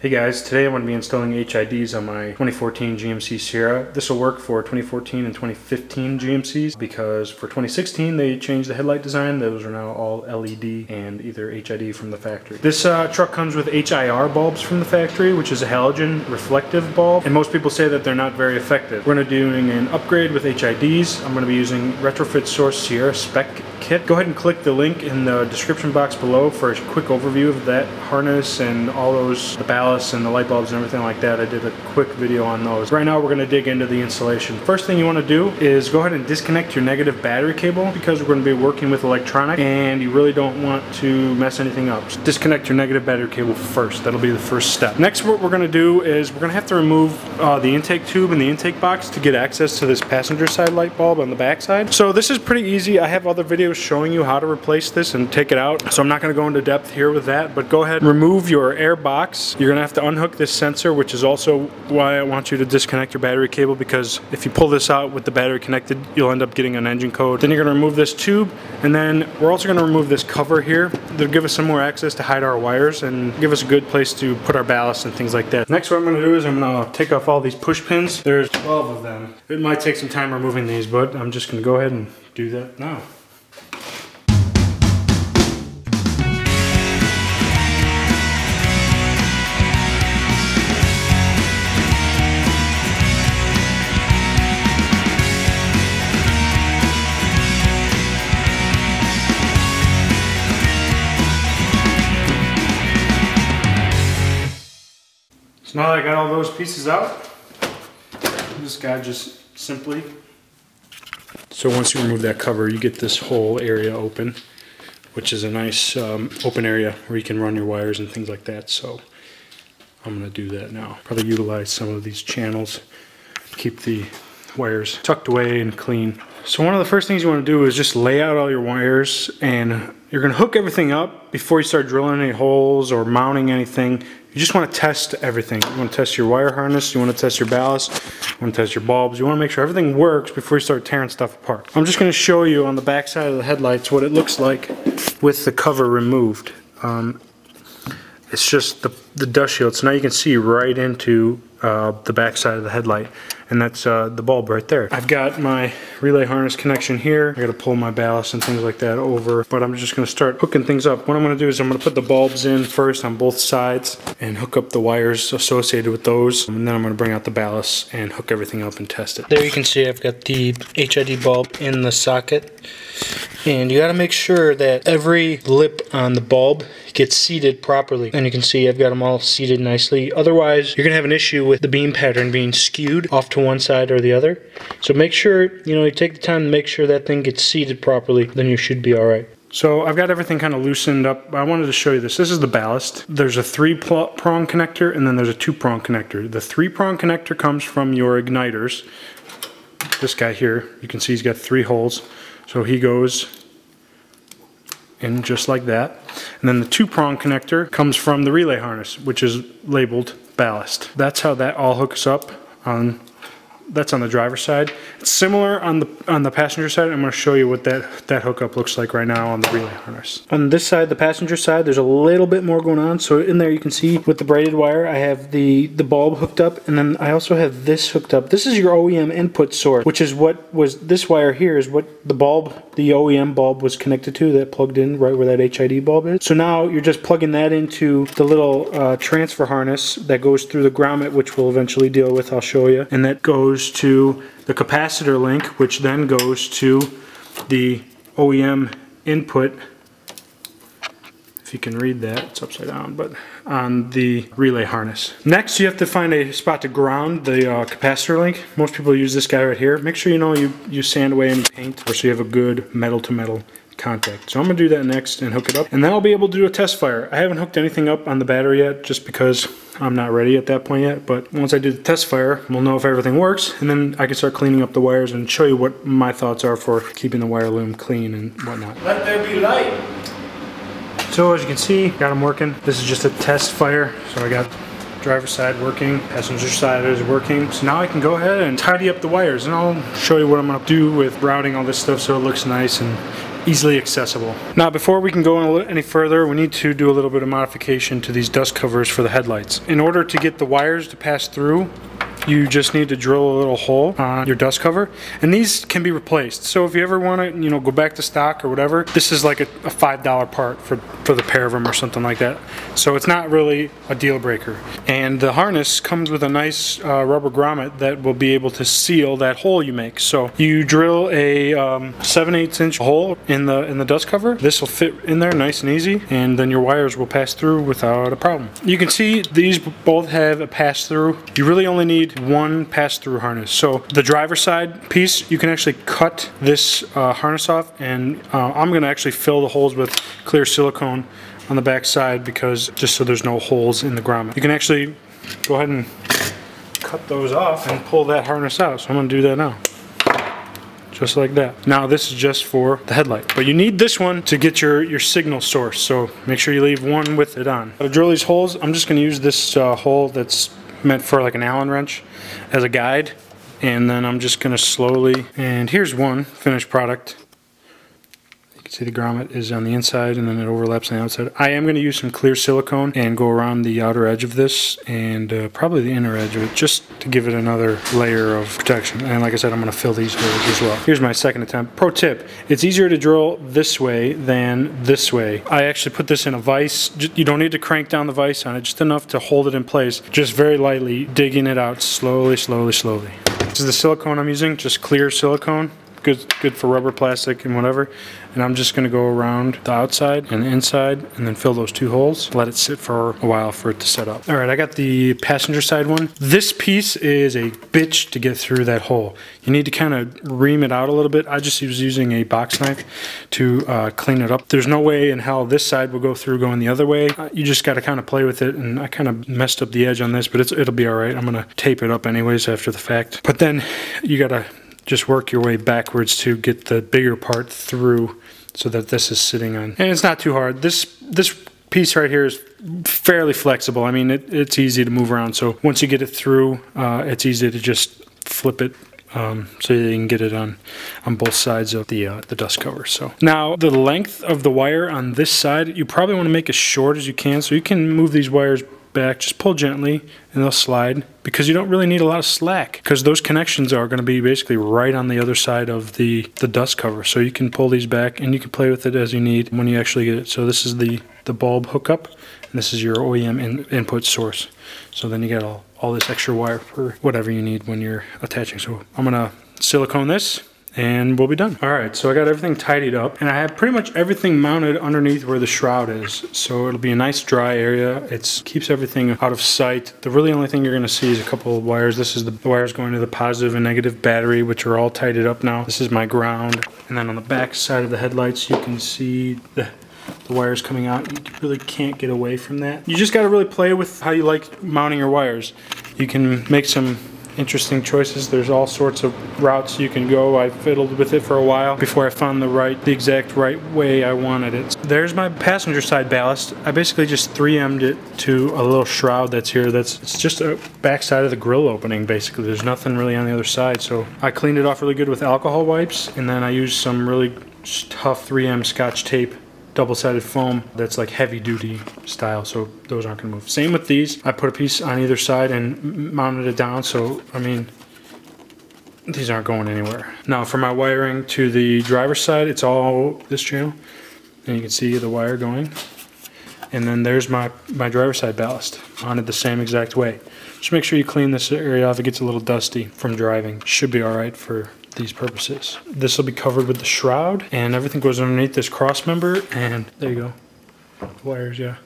Hey guys, today I'm going to be installing HIDs on my 2014 GMC Sierra. This will work for 2014 and 2015 GMCs because for 2016 they changed the headlight design. Those are now all LED and either HID from the factory. This truck comes with HIR bulbs from the factory, which is a halogen reflective bulb, and most people say that they're not very effective. We're going to be doing an upgrade with HIDs. I'm going to be using Retrofit Source Sierra Spec kit. Go ahead and click the link in the description box below for a quick overview of that harness and all those, the ballast and the light bulbs and everything like that. I did a quick video on those. Right now we're going to dig into the installation. First thing you want to do is go ahead and disconnect your negative battery cable because we're going to be working with electronic and you really don't want to mess anything up. So disconnect your negative battery cable first. That'll be the first step. Next, what we're going to do is we're going to have to remove the intake tube and the intake box to get access to this passenger side light bulb on the back side. So this is pretty easy. I have other videos showing you how to replace this and take it out, so I'm not going to go into depth here with that, but go ahead and remove your air box. You're going to have to unhook this sensor, which is also why I want you to disconnect your battery cable, because if you pull this out with the battery connected, you'll end up getting an engine code. Then you're going to remove this tube, and then we're also going to remove this cover here. That'll give us some more access to hide our wires and give us a good place to put our ballast and things like that. Next, what I'm going to do is I'm going to take off all these push pins. There's 12 of them. It might take some time removing these, but I'm just going to go ahead and do that now. So now that I got all those pieces out, this guy just simply, so once you remove that cover, you get this whole area open, which is a nice open area where you can run your wires and things like that. So I'm going to do that now. Probably utilize some of these channels, keep the wires tucked away and clean. So one of the first things you want to do is just lay out all your wires, and you're going to hook everything up before you start drilling any holes or mounting anything. You just want to test everything. You want to test your wire harness, you want to test your ballast, you want to test your bulbs. You want to make sure everything works before you start tearing stuff apart. I'm just going to show you on the back side of the headlights what it looks like with the cover removed. It's just the dust shield. So now you can see right into the back side of the headlight, and that's the bulb right there. I've got my relay harness connection here. I got to pull my ballast and things like that over, but I'm just going to start hooking things up. What I'm going to do is I'm going to put the bulbs in first on both sides and hook up the wires associated with those, and then I'm going to bring out the ballast and hook everything up and test it. There you can see I've got the HID bulb in the socket, and you got to make sure that every lip on the bulb gets seated properly, and you can see I've got them all seated nicely. Otherwise, you're going to have an issue with the beam pattern being skewed off to one side or the other. So make sure, you take the time to make sure that thing gets seated properly, then you should be alright. So I've got everything kind of loosened up. I wanted to show you this. This is the ballast. There's a 3-prong connector and then there's a 2-prong connector. The 3-prong connector comes from your igniters. This guy here, you can see he's got 3 holes. So he goes in just like that. And then the 2-prong connector comes from the relay harness, which is labeled ballast. That's how that all hooks up on. That's on the driver's side. It's similar on the passenger side. I'm going to show you what that hookup looks like right now on the relay harness. On this side, the passenger side, there's a little bit more going on. So in there you can see with the braided wire, I have the bulb hooked up, and then I also have this hooked up. This is your OEM input source, which is what was this wire here is what the bulb, the OEM bulb was connected to, that plugged in right where that HID bulb is. So now you're just plugging that into the little transfer harness that goes through the grommet, which we'll eventually deal with, I'll show you, and that goes to the capacitor link, which then goes to the OEM input, if you can read that, it's upside down, but on the relay harness. Next, you have to find a spot to ground the capacitor link. Most people use this guy right here. Make sure you sand away any paint, or so you have a good metal-to-metal contact. So I'm going to do that next and hook it up, and then I'll be able to do a test fire. I haven't hooked anything up on the battery yet just because I'm not ready at that point yet, but once I do the test fire, we'll know if everything works, and then I can start cleaning up the wires and show you what my thoughts are for keeping the wire loom clean and whatnot. Let there be light! So as you can see, got them working. This is just a test fire, so I got driver's side working, passenger side is working. So now I can go ahead and tidy up the wires, and I'll show you what I'm going to do with routing all this stuff so it looks nice and easily accessible. Now before we can go any further, we need to do a little bit of modification to these dust covers for the headlights. In order to get the wires to pass through, you just need to drill a little hole on your dust cover, and these can be replaced. So if you ever want to, go back to stock or whatever, this is like a $5 part for the pair of them or something like that. So it's not really a deal breaker. And the harness comes with a nice rubber grommet that will be able to seal that hole you make. So you drill a 7/8 inch hole in the dust cover. This will fit in there nice and easy, and then your wires will pass through without a problem. You can see these both have a pass through. You really only need one pass-through harness. So the driver side piece, you can actually cut this harness off, and I'm going to actually fill the holes with clear silicone on the back side, because just so there's no holes in the grommet. You can actually go ahead and cut those off and pull that harness out. So I'm going to do that now. Just like that. Now this is just for the headlight, but you need this one to get your signal source, so make sure you leave one with it on. To drill these holes, I'm just going to use this hole that's meant for like an Allen wrench as a guide, and then I'm just going to slowly, and here's one finished product. You can see the grommet is on the inside and then it overlaps on the outside. I am going to use some clear silicone and go around the outer edge of this, and probably the inner edge of it, just to give it another layer of protection. And like I said, I'm going to fill these holes as well. Here's my second attempt. Pro tip, it's easier to drill this way than this way. I actually put this in a vise. You don't need to crank down the vise on it, just enough to hold it in place, just very lightly, digging it out slowly, slowly, slowly. This is the silicone I'm using, just clear silicone. Good for rubber, plastic, and whatever. And I'm just going to go around the outside and the inside and then fill those two holes. Let it sit for a while for it to set up. Alright, I got the passenger side one. This piece is a bitch to get through that hole. You need to kind of ream it out a little bit. I just was using a box knife to clean it up. There's no way in hell this side will go through going the other way. You just got to kind of play with it, and I kind of messed up the edge on this, but it'll be alright. I'm going to tape it up anyways after the fact. But then you got to just work your way backwards to get the bigger part through, so that this is sitting on. And it's not too hard. This piece right here is fairly flexible. I mean, it's easy to move around. So once you get it through, it's easy to just flip it so you can get it on both sides of the dust cover. So now the length of the wire on this side, you probably want to make as short as you can, so you can move these wires back, just pull gently and they'll slide, because you don't really need a lot of slack, because those connections are going to be basically right on the other side of the dust cover. So you can pull these back and you can play with it as you need when you actually get it. So this is the bulb hookup, and this is your OEM input source. So then you get all this extra wire for whatever you need when you're attaching. So I'm gonna silicone this and we'll be done. All right, so I got everything tidied up, and I have pretty much everything mounted underneath where the shroud is. So it'll be a nice dry area. It keeps everything out of sight. The really only thing you're gonna see is a couple of wires. This is the wires going to the positive and negative battery, which are all tidied up now. This is my ground. And then on the back side of the headlights, you can see the wires coming out. You really can't get away from that. You just gotta really play with how you like mounting your wires. You can make some interesting choices. There's all sorts of routes you can go. I fiddled with it for a while before I found the exact right way I wanted it. There's my passenger side ballast. I basically just 3M'd it to a little shroud that's here. It's just a back side of the grill opening, basically. There's nothing really on the other side. So I cleaned it off really good with alcohol wipes, and then I used some really tough 3M Scotch tape, double-sided foam that's like heavy-duty style, so those aren't gonna move. Same with these. I put a piece on either side and mounted it down, so I mean, these aren't going anywhere. Now for my wiring to the driver's side, it's all this channel, and you can see the wire going. And then there's my driver's side ballast, mounted the same exact way. Just make sure you clean this area off. It gets a little dusty from driving. Should be all right for these purposes. This will be covered with the shroud, and everything goes underneath this cross member, and there you go. Wires, yeah.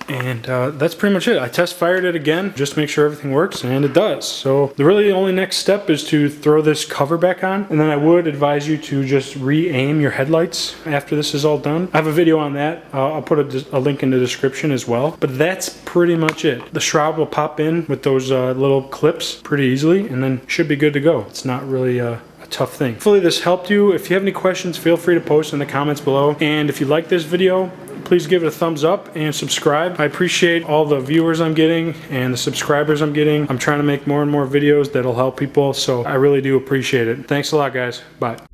And that's pretty much it. I test fired it again just to make sure everything works, and it does. So the really only next step is to throw this cover back on, and then I would advise you to just re-aim your headlights after this is all done. I have a video on that. I'll put a link in the description as well. But that's pretty much it. The shroud will pop in with those little clips pretty easily, and then should be good to go. It's not really a tough thing. Hopefully this helped you. If you have any questions, feel free to post in the comments below. And if you like this video, please give it a thumbs up and subscribe. I appreciate all the viewers I'm getting and the subscribers I'm getting. I'm trying to make more and more videos that'll help people, so I really do appreciate it. Thanks a lot, guys. Bye.